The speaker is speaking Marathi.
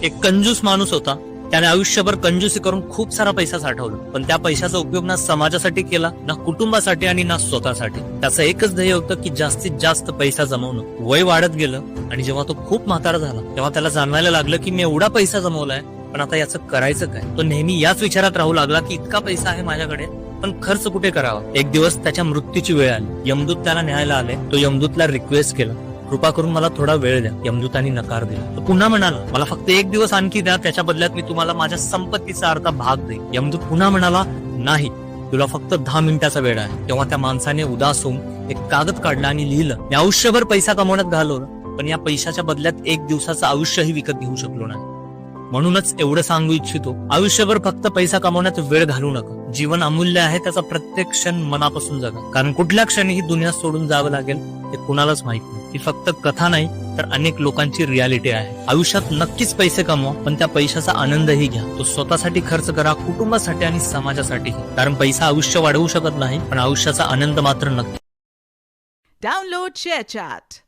एक कंजूस माणूस होता. त्याने आयुष्यभर कंजूसी करून खूप सारा पैसा साठवला, पण त्या पैशाचा उपयोग ना समाजासाठी केला, ना कुटुंबासाठी आणि ना स्वतःसाठी. त्याचं एकच ध्येय होतं की जास्तीत जास्त पैसा जमवणं. वय वाढत गेलं आणि जेव्हा तो खूप म्हातारा झाला तेव्हा त्याला जाणवायला लागलं की मी एवढा पैसा जमवलाय, पण आता याचं करायचं काय. तो नेहमी याच विचारात राहू लागला की इतका पैसा आहे माझ्याकडे, पण खर्च कुठे करावा. एक दिवस त्याच्या मृत्यूची वेळ आली. यमदूत त्याला न्यायला आले. तो यमदूतला रिक्वेस्ट केला, कृपा करून मला थोडा वेळ द्या. यमदूतांनी नकार दिला. तो पुन्हा म्हणाला, मला फक्त एक दिवस आणखी द्या, त्याच्या बदल्यात मी तुम्हाला माझ्या संपत्तीचा अर्धा भाग देईन. यमदूत पुन्हा म्हणाला, नाही, तुला फक्त 10 मिनिटाचा वेळ आहे. तेव्हा त्या माणसाने उदास होऊन एक कागद काढला आणि लिहिलं, मी आयुष्यभर पैसा कमवण्यात घालवलं, पण या पैशाच्या बदल्यात एक दिवसाचं आयुष्यही विकत घेऊ शकलो नाही. म्हणूनच एवढं सांगू इच्छितो, आयुष्यभर फक्त पैसा कमवण्यात वेळ घालू नका. जीवन अमूल्य आहे, त्याचा प्रत्येक क्षण मनापासून जगा. कारण कुठल्या क्षणी ही दुनिया सोडून जावं लागेल हे कुणालाच माहित नाही. ही फक्त कथा नाही तर अनेक लोकांची रियालिटी आहे. आयुष्यात नक्कीच पैसे कमवा, पण त्या पैशाचा आनंदही घ्या. तो स्वतःसाठी खर्च करा, कुटुंबासाठी आणि समाजासाठी. कारण पैसा आयुष्य वाढवू शकत नाही, पण आयुष्याचा आनंद मात्र नक्की. Download ShareChat.